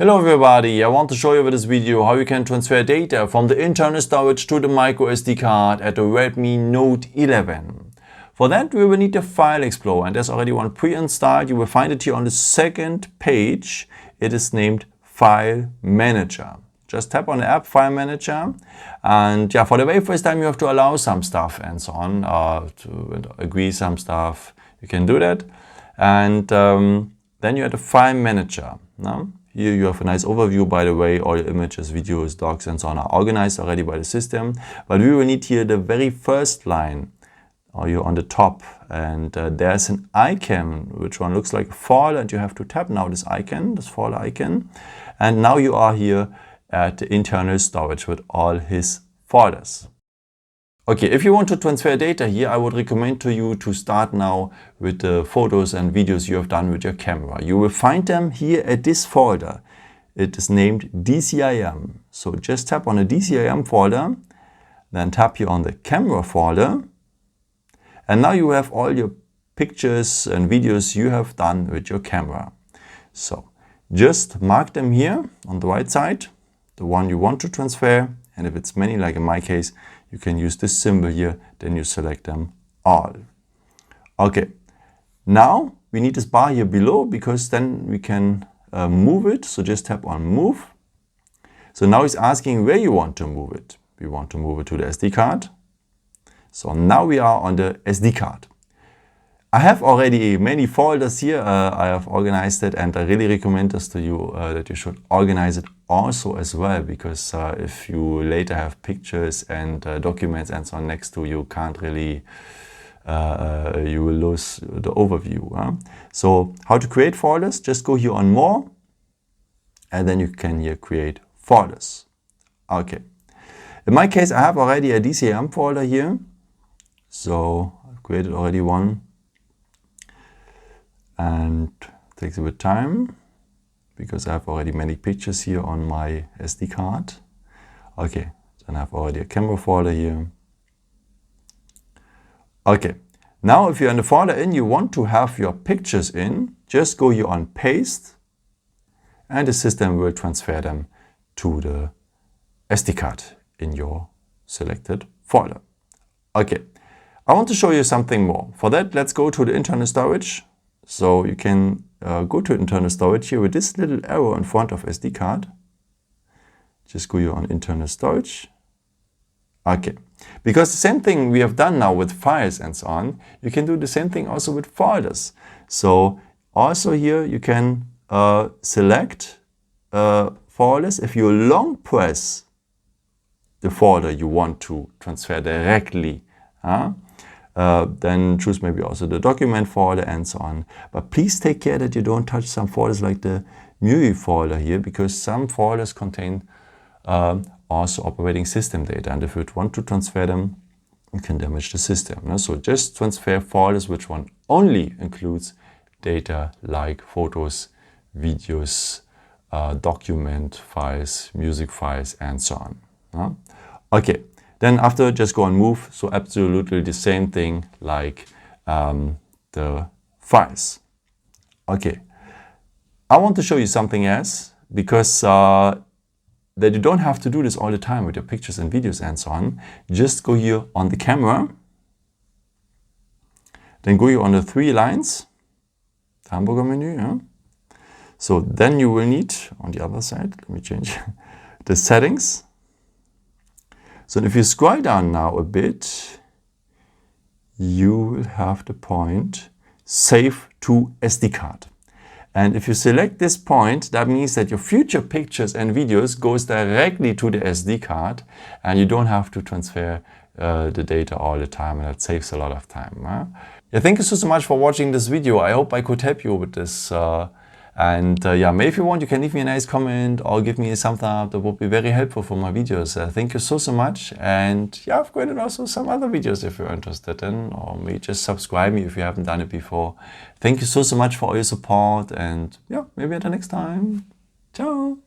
Hello everybody, I want to show you with this video how you can transfer data from the internal storage to the microSD card at the Redmi Note 11. For that we will need the File Explorer, and there's already one pre-installed. You will find it here on the second page. It is named File Manager. Just tap on the app File Manager, and yeah, for the very first time you have to allow some stuff and so on, to agree some stuff. You can do that, and then you have the File Manager. Now, here you have a nice overview, by the way. All your images, videos, docs and so on are organized already by the system. But we will need here the very first line, or you're on the top, and there's an icon which one looks like a folder, and you have to tap now this icon, this folder icon. And now you are here at the internal storage with all his folders. Okay, if you want to transfer data here, I would recommend to you to start now with the photos and videos you have done with your camera. You will find them here at this folder. It is named DCIM. So just tap on the DCIM folder, then tap here on the camera folder. And now you have all your pictures and videos you have done with your camera. So just mark them here on the right side, the one you want to transfer. And if it's many, like in my case, you can use this symbol here, then you select them all. Okay, now we need this bar here below, because then we can move it. So just tap on Move. So now it's asking where you want to move it. We want to move it to the SD card. So now we are on the SD card. I have already many folders here. I have organized it, and I really recommend this to you, that you should organize it also as well, because if you later have pictures and documents and so on next to you, can't really, you will lose the overview. So how to create folders? Just go here on More, and then you can here create folders. Okay. In my case, I have already a DCIM folder here. So I've created already one. And it takes a bit of time, because I have already many pictures here on my SD card. Okay, then I have already a camera folder here. Okay, now if you're in the folder and you want to have your pictures in, just go here on Paste, and the system will transfer them to the SD card in your selected folder. Okay, I want to show you something more. For that, let's go to the internal storage. So you can go to internal storage here with this little arrow in front of SD card. Just go here on internal storage. Okay, because the same thing we have done now with files and so on, you can do the same thing also with folders. So also here you can select folders. If you long press the folder you want to transfer directly, then choose maybe also the document folder and so on. But please take care that you don't touch some folders like the MIUI folder here, because some folders contain also operating system data. And if you want to transfer them, you can damage the system. So just transfer folders which one only includes data like photos, videos, document files, music files, and so on. Okay. Then after, just go and Move. So absolutely the same thing like the files. Okay. I want to show you something else, because that you don't have to do this all the time with your pictures and videos and so on. Just go here on the camera. Then go here on the 3 lines. Hamburger menu. Yeah? So then you will need, on the other side, let me change the settings. So if you scroll down now a bit, you will have the point Save to SD card. And if you select this point, that means that your future pictures and videos goes directly to the SD card, and you don't have to transfer the data all the time, and that saves a lot of time. Yeah, thank you so much for watching this video. I hope I could help you with this. Yeah, maybe if you want, you can leave me a nice comment or give me a thumbs up. That would be very helpful for my videos. Thank you so much. And yeah, I've created also some other videos if you're interested in, or maybe just subscribe me if you haven't done it before. Thank you so much for all your support, and yeah, maybe until next time. Ciao.